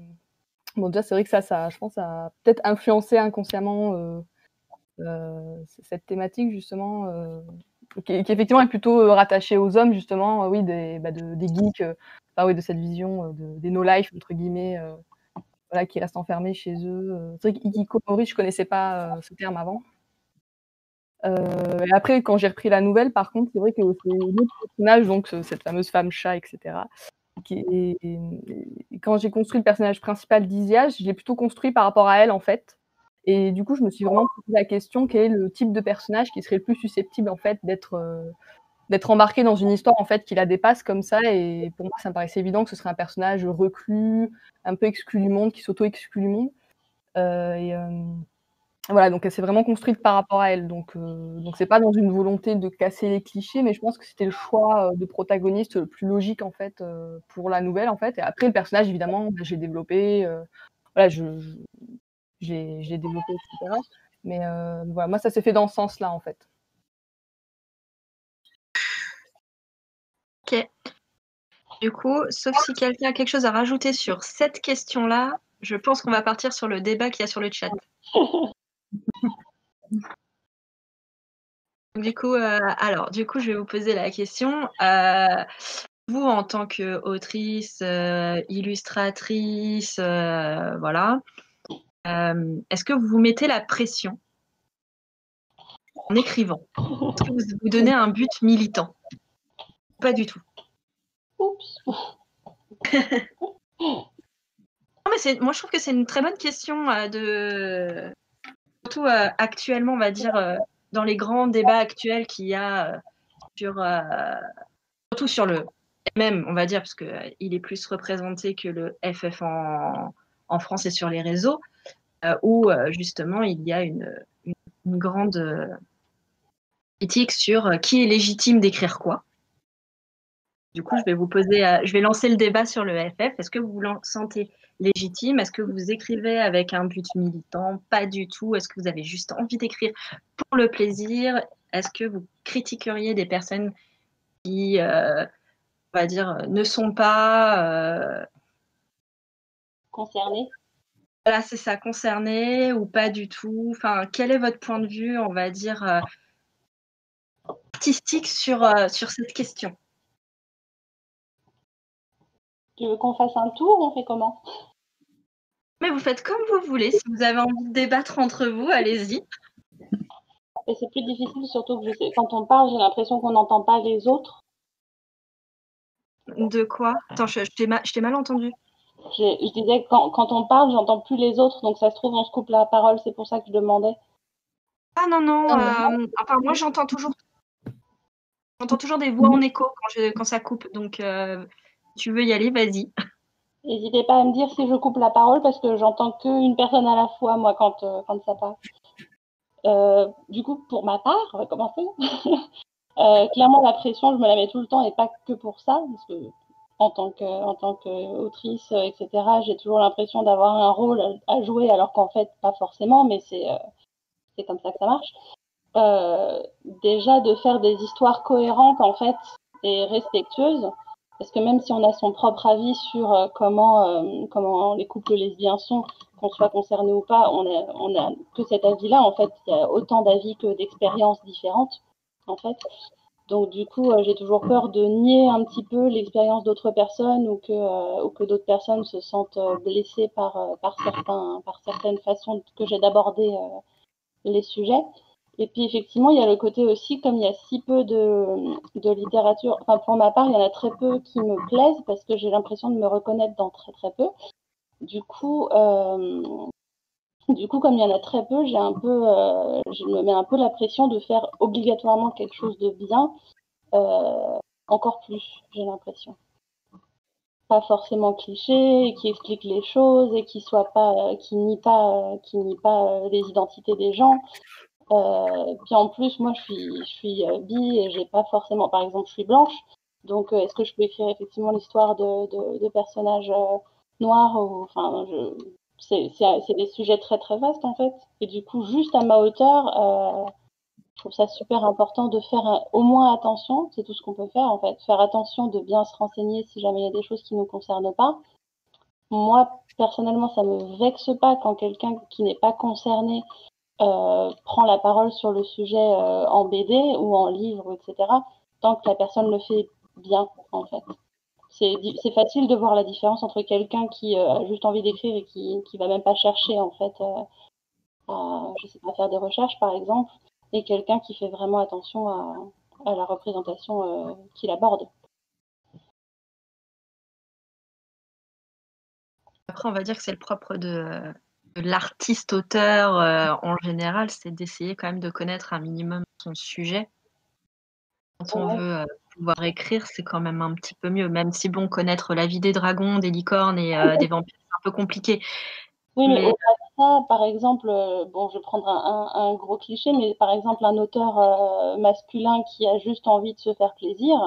bon, déjà, c'est vrai que ça, je pense, ça a peut-être influencé inconsciemment cette thématique, justement, qui effectivement est plutôt rattachée aux hommes, justement, oui, des geeks, oui, de cette vision des no-life, entre guillemets, voilà, qui restent enfermés chez eux. C'est vrai qu'hikikomori, je connaissais pas ce terme avant. Et après, quand j'ai repris la nouvelle, par contre, c'est vrai que c'est l'autre personnage, donc cette fameuse femme chat, etc. Quand j'ai construit le personnage principal d'Isia, je l'ai plutôt construit par rapport à elle, en fait. Et du coup, je me suis vraiment posé la question, quel est le type de personnage qui serait le plus susceptible, en fait, d'être embarqué dans une histoire, en fait, qui la dépasse comme ça. Et pour moi, ça me paraissait évident que ce serait un personnage reclus, un peu exclu du monde, qui s'auto-exclut du monde. Voilà, donc elle s'est vraiment construite par rapport à elle. Donc c'est pas dans une volonté de casser les clichés, mais je pense que c'était le choix de protagoniste le plus logique, en fait, pour la nouvelle, en fait. Et après, le personnage, évidemment, j'ai développé, voilà, je l'ai développé, etc. Mais voilà, moi, ça s'est fait dans ce sens-là, en fait. Ok. Du coup, sauf si quelqu'un a quelque chose à rajouter sur cette question-là, je pense qu'on va partir sur le débat qu'il y a sur le chat. Du coup, je vais vous poser la question. Vous, en tant qu'autrice, illustratrice, voilà, est-ce que vous vous mettez la pression en écrivant? Est-ce que vous vous donnez un but militant? Pas du tout. Oups. Non, mais moi, je trouve que c'est une très bonne question surtout actuellement, on va dire, dans les grands débats actuels qu'il y a surtout sur le MM, on va dire, parce qu'il est plus représenté que le FF en France et sur les réseaux, où justement il y a une grande critique sur qui est légitime d'écrire quoi. Du coup, je vais lancer le débat sur le FF. Est-ce que vous vous sentez légitime? Est-ce que vous écrivez avec un but militant? Pas du tout. Est-ce que vous avez juste envie d'écrire pour le plaisir? Est-ce que vous critiqueriez des personnes qui, on va dire, ne sont pas concernées? Voilà, c'est ça, concernées ou pas du tout? Enfin, quel est votre point de vue, on va dire, artistique sur cette question? Tu veux qu'on fasse un tour? On fait comment? Mais vous faites comme vous voulez. Si vous avez envie de débattre entre vous, allez-y. Et c'est plus difficile, surtout que quand on parle, j'ai l'impression qu'on n'entend pas les autres. De quoi? Attends, je t'ai mal entendu. Je disais que quand on parle, j'entends plus les autres, donc ça se trouve, on se coupe la parole, c'est pour ça que je demandais. Ah non, enfin moi j'entends toujours des voix en écho quand ça coupe, donc tu veux y aller, vas-y. N'hésitez pas à me dire si je coupe la parole, parce que j'entends qu'une personne à la fois, moi, quand ça parle. Du coup, pour ma part, on va commencer. Clairement, la pression, je me la mets tout le temps, et pas que pour ça, parce que en tant qu'autrice, etc., j'ai toujours l'impression d'avoir un rôle à jouer, alors qu'en fait, pas forcément, mais c'est comme ça que ça marche. Déjà, de faire des histoires cohérentes, en fait, et respectueuses, parce que même si on a son propre avis sur comment les couples lesbiens sont, qu'on soit concerné ou pas, on a que cet avis-là. En fait, il y a autant d'avis que d'expériences différentes, en fait. Donc du coup, j'ai toujours peur de nier un petit peu l'expérience d'autres personnes, ou que d'autres personnes se sentent blessées par certaines façons que j'ai d'aborder les sujets. Et puis effectivement, il y a le côté aussi, comme il y a si peu de littérature, enfin pour ma part, il y en a très peu qui me plaisent, parce que j'ai l'impression de me reconnaître dans très très peu. Du coup, comme il y en a très peu, je me mets un peu la pression de faire obligatoirement quelque chose de bien, encore plus, j'ai l'impression. Pas forcément cliché, et qui explique les choses, et qui nie pas les identités des gens. Puis en plus, moi, je suis bi et j'ai pas forcément, par exemple, je suis blanche. Donc, est-ce que je peux écrire effectivement l'histoire de personnages noirs enfin, c'est des sujets très très vastes en fait. Et du coup, juste à ma hauteur, je trouve ça super important de faire au moins attention. C'est tout ce qu'on peut faire en fait. Faire attention de bien se renseigner si jamais il y a des choses qui nous concernent pas. Moi, personnellement, ça me vexe pas quand quelqu'un qui n'est pas concerné prend la parole sur le sujet en BD ou en livre, etc., tant que la personne le fait bien, en fait. C'est facile de voir la différence entre quelqu'un qui a juste envie d'écrire et qui va même pas chercher, en fait, je sais pas, faire des recherches, par exemple, et quelqu'un qui fait vraiment attention à la représentation qu'il aborde. Après, on va dire que c'est le propre de l'artiste-auteur en général, c'est d'essayer quand même de connaître un minimum son sujet. Quand on veut pouvoir écrire, c'est quand même un petit peu mieux, même si bon, connaître la vie des dragons, des licornes et des vampires, c'est un peu compliqué. Oui, mais au-delà de ça, par exemple, bon, je vais prendre un gros cliché, mais par exemple, un auteur masculin qui a juste envie de se faire plaisir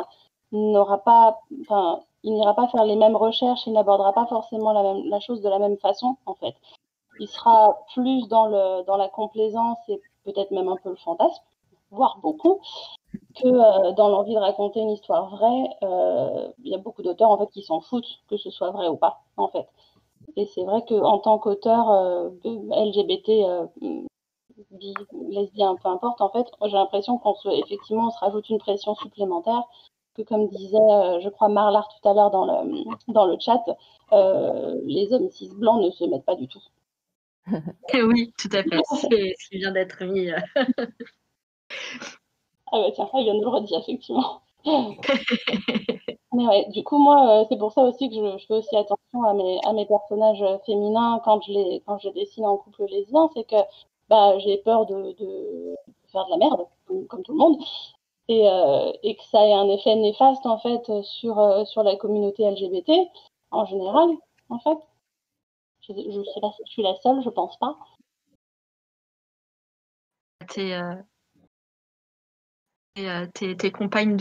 n'aura pas, enfin, il n'ira pas faire les mêmes recherches, il n'abordera pas forcément la chose de la même façon, en fait. Il sera plus dans la complaisance et peut-être même un peu le fantasme, voire beaucoup, que dans l'envie de raconter une histoire vraie. Il y a beaucoup d'auteurs, en fait, qui s'en foutent que ce soit vrai ou pas, en fait. Et c'est vrai qu'en tant qu'auteur LGBT, bi, lesbien, peu importe, en fait, j'ai l'impression effectivement, on se rajoute une pression supplémentaire. Que comme disait, je crois, Marlar tout à l'heure dans le chat, les hommes cis blancs ne se mettent pas du tout. Oui, tout à fait. C'est ce qui vient d'être mis. Ah bah tiens, elle vient de le redire, effectivement. Mais ouais, du coup, moi, c'est pour ça aussi que je fais aussi attention à mes personnages féminins quand je les dessine en couple lesbien, c'est que bah, j'ai peur de faire de la merde, comme tout le monde, et que ça ait un effet néfaste en fait sur la communauté LGBT en général, en fait. Je sais pas si je suis la seule, je pense pas. Tes compagnes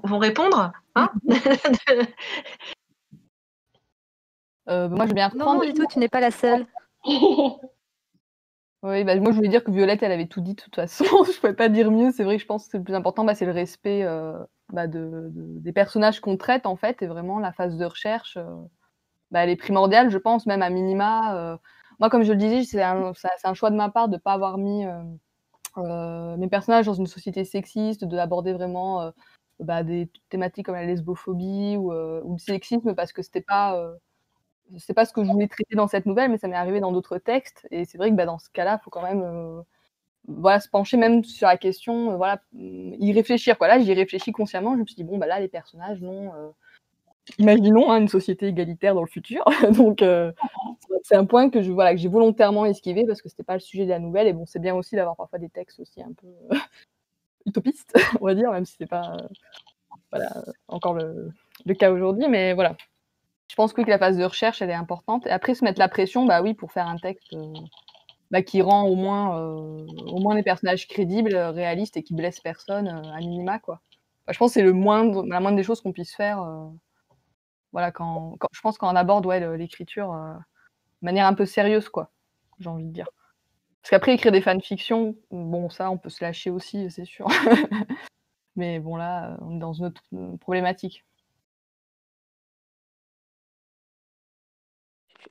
vont répondre, hein? Moi, je vais bien reprendre. Non, du tout, tu n'es pas la seule. Oui, bah, moi je voulais dire que Violette, elle avait tout dit de toute façon. Je pouvais pas dire mieux. C'est vrai que je pense que le plus important, c'est le respect des personnages qu'on traite en fait, et vraiment la phase de recherche, elle est primordiale, je pense, même à minima. Moi, comme je le disais, c'est un choix de ma part de pas avoir mis mes personnages dans une société sexiste, d'aborder vraiment des thématiques comme la lesbophobie ou le sexisme, parce que c'était pas ce que je voulais traiter dans cette nouvelle, mais ça m'est arrivé dans d'autres textes. Et c'est vrai que dans ce cas-là, il faut quand même se pencher même sur la question, y réfléchir. Là, j'y réfléchis consciemment. Je me suis dit, bon, là, les personnages, non. Imaginons une société égalitaire dans le futur. Donc, c'est un point que j'ai volontairement esquivé parce que c'était pas le sujet de la nouvelle. Et bon, c'est bien aussi d'avoir parfois des textes aussi un peu utopistes, on va dire, même si c'est pas encore le cas aujourd'hui. Mais voilà. Je pense que la phase de recherche, elle est importante. Et après, se mettre la pression, oui, pour faire un texte qui rend au moins les personnages crédibles, réalistes et qui blesse personne à minima, quoi. Je pense que c'est la moindre des choses qu'on puisse faire. Quand je pense qu'on aborde l'écriture de manière un peu sérieuse, quoi. J'ai envie de dire. Parce qu'après, écrire des fanfictions, bon, ça, on peut se lâcher aussi, c'est sûr. Mais bon, là, on est dans une autre problématique.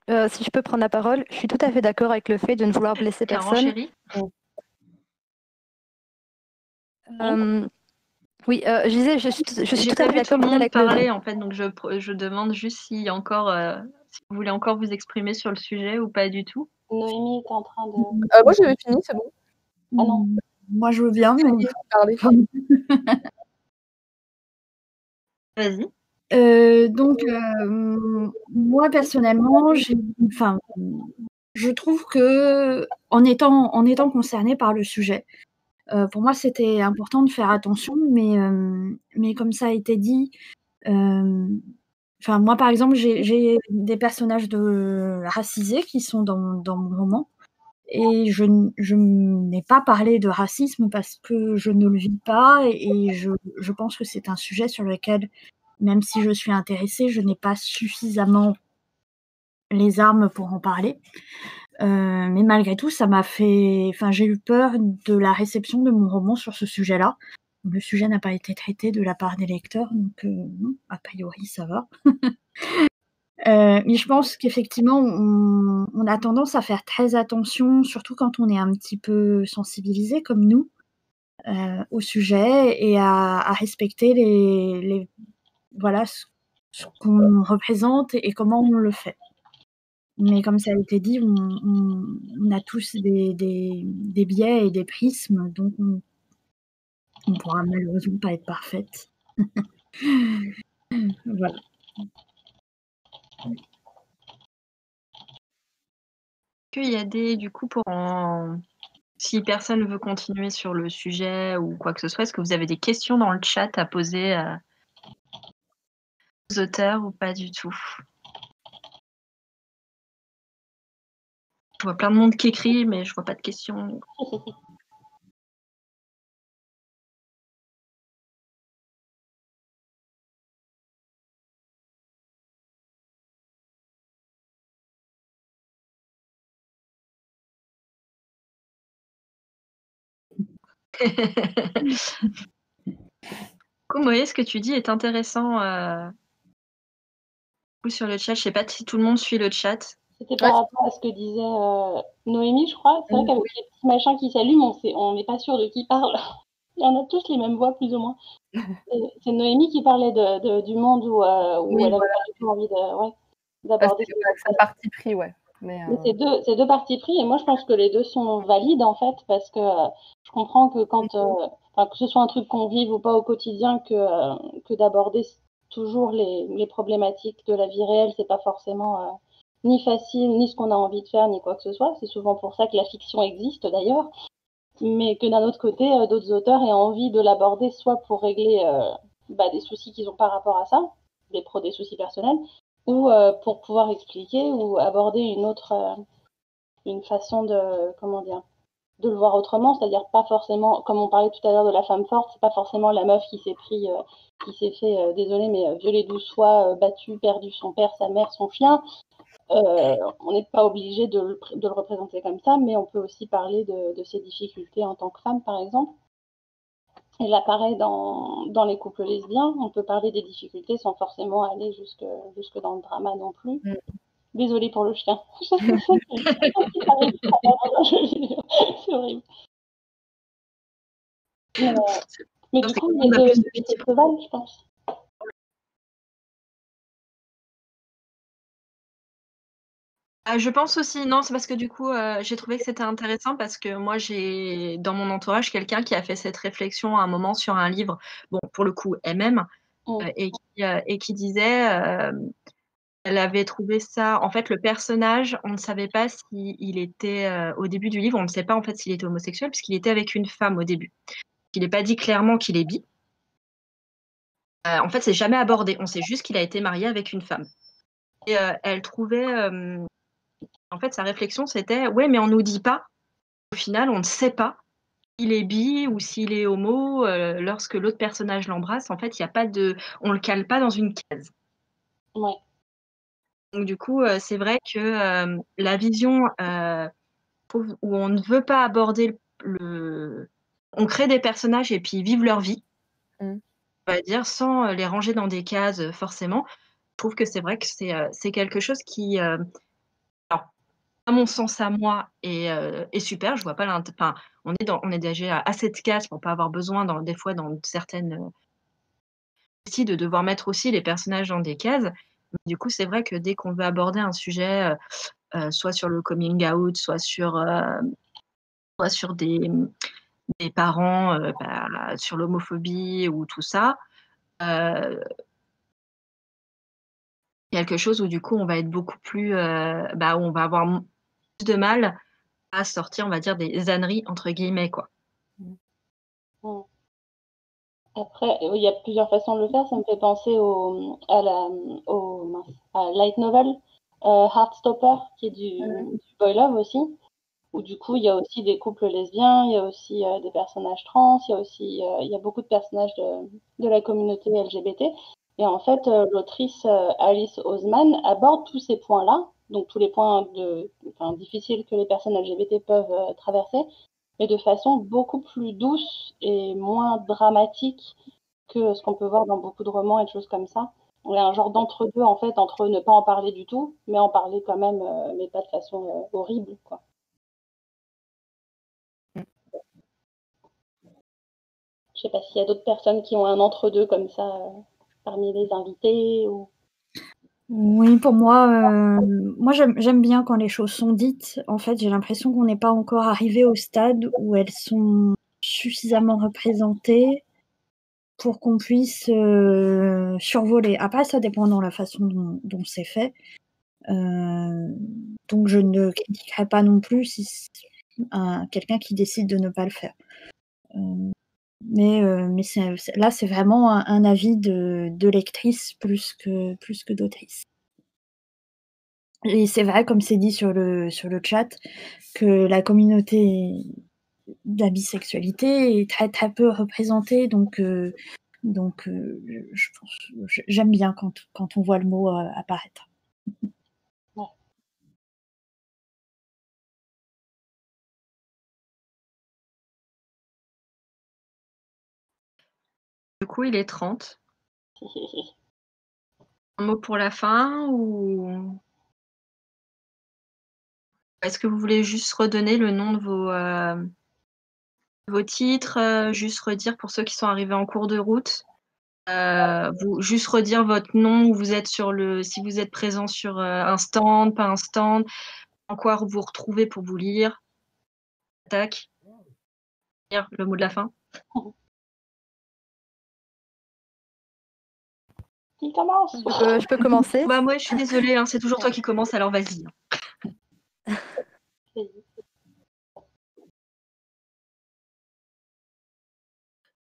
Si je peux prendre la parole, je suis tout à fait d'accord avec le fait de ne vouloir blesser personne. Chérie. Oui, je disais, je suis tout à fait d'accord avec parler, en fait, donc je demande juste si vous voulez encore vous exprimer sur le sujet ou pas du tout. Noémie est en train de... moi, j'avais fini, c'est bon. Ah non. Moi, je veux bien, mais... parler. Vas-y. Moi personnellement, je trouve que en étant concernée par le sujet, pour moi c'était important de faire attention, mais comme ça a été dit, moi par exemple j'ai des personnages racisés qui sont dans mon roman, Et je n'ai pas parlé de racisme parce que je ne le vis pas et je pense que c'est un sujet sur lequel, même si je suis intéressée, je n'ai pas suffisamment les armes pour en parler. Mais malgré tout, ça m'a fait... Enfin, j'ai eu peur de la réception de mon roman sur ce sujet-là. Le sujet n'a pas été traité de la part des lecteurs, donc non, a priori, ça va. Mais je pense qu'effectivement, on a tendance à faire très attention, surtout quand on est un petit peu sensibilisé comme nous, au sujet et à respecter voilà, ce qu'on représente et comment on le fait. Mais comme ça a été dit, on a tous des biais et des prismes, donc on ne pourra malheureusement pas être parfaite. Voilà. Qu'il y a du coup, si personne veut continuer sur le sujet ou quoi que ce soit, est-ce que vous avez des questions dans le chat à poser aux auteurs ou pas du tout? Je vois plein de monde qui écrit, mais je vois pas de questions. Moé, ce que tu dis est intéressant sur le chat. Je sais pas si tout le monde suit le chat. C'était par rapport à ce que disait Noémie, je crois. C'est vrai qu'avec les petits machins qui s'allument, on n'est pas sûr de qui parle. Il y en a tous les mêmes voix, plus ou moins. C'est Noémie qui parlait du monde où Oui, elle avait voilà. pas du tout envie d'aborder. C'est un parti pris, ouais. Mais c'est deux partis pris, et moi je pense que les deux sont valides en fait, parce que je comprends que quand, que ce soit un truc qu'on vive ou pas au quotidien, que d'aborder toujours les problématiques de la vie réelle, c'est pas forcément ni facile, ni ce qu'on a envie de faire, ni quoi que ce soit. C'est souvent pour ça que la fiction existe d'ailleurs, mais que d'un autre côté, d'autres auteurs aient envie de l'aborder soit pour régler des soucis qu'ils ont par rapport à ça, des soucis personnels, ou pour pouvoir expliquer ou aborder une façon de le voir autrement, c'est-à-dire pas forcément, comme on parlait tout à l'heure de la femme forte, c'est pas forcément la meuf qui s'est fait, désolé, mais violer 12 fois, battu, perdu son père, sa mère, son chien. On n'est pas obligé de le représenter comme ça, mais on peut aussi parler de ses difficultés en tant que femme, par exemple. Et là, pareil, dans les couples lesbiens, on peut parler des difficultés sans forcément aller jusque dans le drama non plus. Désolée pour le chien. C'est horrible. Mais du coup, il y a deux festivals, je pense. Je pense aussi, non, c'est parce que du coup, j'ai trouvé que c'était intéressant parce que moi, j'ai dans mon entourage quelqu'un qui a fait cette réflexion à un moment sur un livre, bon, pour le coup, elle-même, et qui disait, elle avait trouvé ça, en fait, le personnage, on ne savait pas s'il était, au début du livre, on ne sait pas en fait s'il était homosexuel, puisqu'il était avec une femme au début. Il n'est pas dit clairement qu'il est bi. En fait, c'est jamais abordé, on sait juste qu'il a été marié avec une femme. Et elle trouvait... en fait, sa réflexion, c'était « Ouais, mais on nous dit pas. Au final, on ne sait pas s'il est bi ou s'il est homo. Lorsque l'autre personnage l'embrasse, en fait, il y a pas de... on le cale pas dans une case. » Ouais. Donc, du coup, c'est vrai que la vision où on ne veut pas aborder on crée des personnages et puis ils vivent leur vie, on va dire, sans les ranger dans des cases forcément. Je trouve que c'est vrai que c'est quelque chose qui... alors, à mon sens, à moi, est super. Je vois pas enfin, on est déjà assez de cases pour pas avoir besoin, des fois, dans certaines aussi, de devoir mettre aussi les personnages dans des cases. Mais du coup, c'est vrai que dès qu'on veut aborder un sujet, soit sur le coming out, soit sur des parents, sur l'homophobie ou tout ça, quelque chose où du coup, on va être beaucoup plus, où on va avoir plus de mal à sortir, on va dire, des âneries, entre guillemets, quoi. Après, il y a plusieurs façons de le faire. Ça me fait penser à Light Novel, Heartstopper, qui est du boy love aussi, où du coup, il y a aussi des couples lesbiens, il y a aussi des personnages trans, il y a beaucoup de personnages de la communauté LGBT. Et en fait, l'autrice Alice Oseman aborde tous ces points-là, donc tous les points difficiles que les personnes LGBT peuvent traverser, mais de façon beaucoup plus douce et moins dramatique que ce qu'on peut voir dans beaucoup de romans et de choses comme ça. Il y a un genre d'entre-deux, en fait, entre ne pas en parler du tout, mais en parler quand même, mais pas de façon horrible, quoi. Je sais pas s'il y a d'autres personnes qui ont un entre-deux comme ça parmi les invités ou... Oui, pour moi, j'aime bien quand les choses sont dites. En fait, j'ai l'impression qu'on n'est pas encore arrivé au stade où elles sont suffisamment représentées pour qu'on puisse survoler. Après, ça dépend de la façon dont c'est fait. Donc, je ne critiquerai pas non plus si quelqu'un qui décide de ne pas le faire. Mais là, c'est vraiment un avis de lectrice plus que d'autrice. Et c'est vrai, comme c'est dit sur le chat, que la communauté de la bisexualité est très très peu représentée, donc j'aime bien quand on voit le mot apparaître. Ouais. Du coup, il est 30. Un mot pour la fin ou est-ce que vous voulez juste redonner le nom de vos titres, juste redire pour ceux qui sont arrivés en cours de route, juste redire votre nom, où vous êtes si vous êtes présent sur un stand, pas un stand, en quoi vous retrouvez pour vous lire. Tac. Lire le mot de la fin. Qui commence? Je peux commencer. Bah moi je suis désolée, hein, c'est toujours toi qui commence, alors vas-y.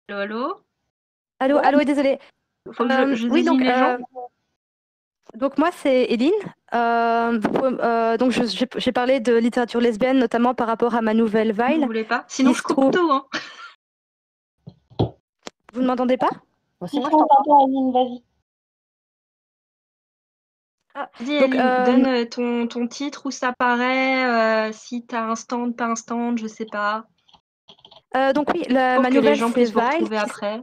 Allô? Allô, désolée. Faut que je oui, désigne les gens. Donc moi c'est Eline. Donc j'ai parlé de littérature lesbienne notamment par rapport à ma nouvelle Vile. Vous voulez pas? Sinon je coupe tout. Hein. Vous ne m'entendez pas? Si moi je t'entends, Eline, vas-y. Dis Eline, donne ton titre, où ça paraît, si t'as un stand, pas un stand, je sais pas. Donc oui, pour ma que nouvelle les gens puissent vous Vile. retrouver après.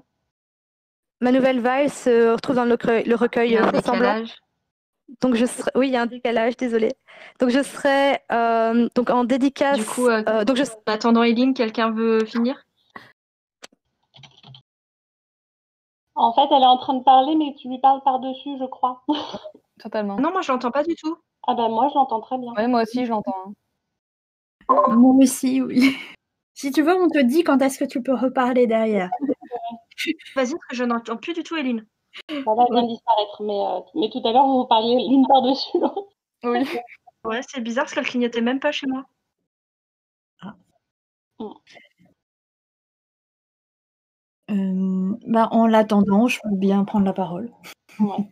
Ma nouvelle Vile se retrouve dans le recueil Il y a un Faux Semblant. décalage. Donc oui, il y a un décalage, désolée. Donc je serai donc en dédicace. Du coup, en attendant Eline, quelqu'un veut finir? En fait, elle est en train de parler, mais tu lui parles par-dessus, je crois. Totalement. Non, moi je l'entends pas du tout. Ah ben moi, je l'entends très bien. Ouais, moi aussi, je l'entends. Moi aussi, oui. Si tu veux, on te dit quand est-ce que tu peux reparler derrière. Vas-y, parce que je n'entends plus du tout Eline. Voilà, elle vient de disparaître, mais tout à l'heure, vous parliez l'une par-dessus l'autre. Oui. Ouais, c'est bizarre parce qu'elle clignotait même pas chez moi. Ah. En l'attendant, je peux bien prendre la parole. Ouais.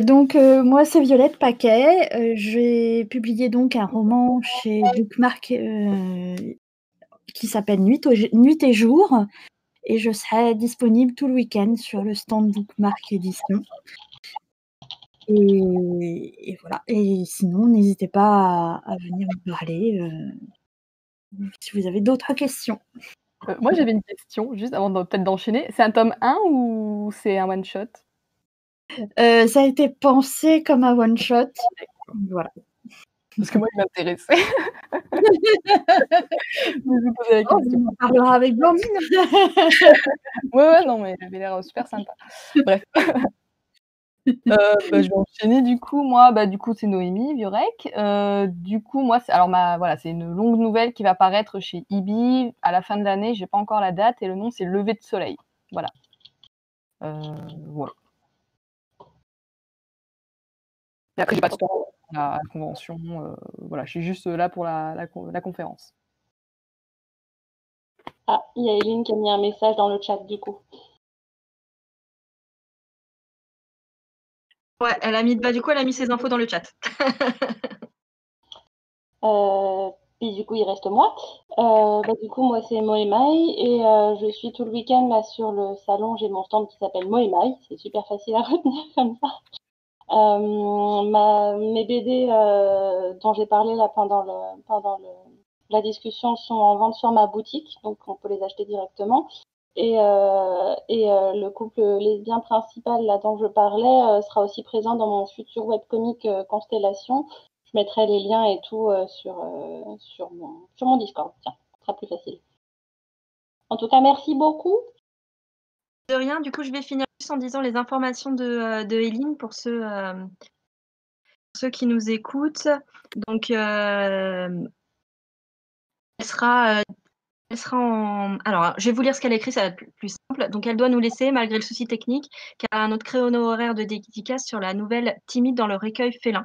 Donc moi c'est Violette Paquet. J'ai publié donc un roman chez Bookmark qui s'appelle Nuit et jour, et je serai disponible tout le week-end sur le stand Bookmark Édition. Et voilà. Et sinon, n'hésitez pas à venir me parler si vous avez d'autres questions. Moi, j'avais une question, juste avant peut-être d'enchaîner. C'est un tome 1 ou c'est un one-shot? Ça a été pensé comme un one-shot. Voilà. Parce que moi, il m'intéressait. Je vous posais la question. On parlera avec Blandine. Ouais, non, mais il avait l'air super sympa. Bref. Je vais enchaîner du coup. Moi, du coup, c'est Noémie Viorek. Du coup, moi, c'est une longue nouvelle qui va paraître chez Ibi à la fin de l'année. J'ai pas encore la date et le nom c'est Lever de soleil. Voilà. Voilà. Et après, j'ai pas de temps à la convention. Voilà, je suis juste là pour la conférence. Ah, il y a Eline qui a mis un message dans le chat du coup. Ouais, elle a mis ses infos dans le chat. Puis du coup, il reste moi. Du coup, moi, c'est Moemaï et je suis tout le week-end là sur le salon. J'ai mon stand qui s'appelle Moemaï. C'est super facile à retenir comme ça. Mes BD dont j'ai parlé là pendant la discussion sont en vente sur ma boutique, donc on peut les acheter directement. Et le couple lesbien principal là dont je parlais sera aussi présent dans mon futur webcomic Constellation. Je mettrai les liens et tout sur mon Discord. Tiens, ce sera plus facile. En tout cas, merci beaucoup. De rien, du coup, je vais finir juste en disant les informations de Eline pour ceux qui nous écoutent. Donc, elle sera en... Alors, je vais vous lire ce qu'elle a écrit, ça va être plus simple. Donc, elle doit nous laisser, malgré le souci technique, car un autre créneau horaire de dédicace sur la nouvelle Timide dans le recueil félin.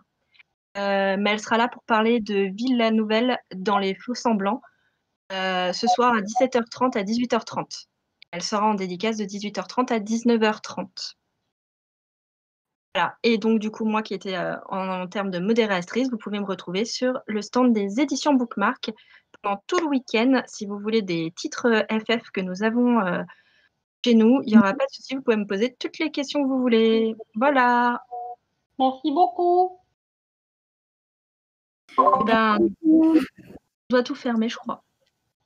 Mais elle sera là pour parler de Ville-la-Nouvelle dans les Faux-Semblants, ce soir à 17h30 à 18h30. Elle sera en dédicace de 18h30 à 19h30. Voilà. Et donc, du coup, moi qui étais en termes de modératrice, vous pouvez me retrouver sur le stand des éditions Bookmark pendant tout le week-end. Si vous voulez des titres FF que nous avons chez nous, il n'y aura pas de souci, vous pouvez me poser toutes les questions que vous voulez. Voilà. Merci beaucoup. Eh ben, on doit tout fermer, je crois.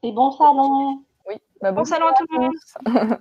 Et bon salon. Oui, Bon salon à tout le monde.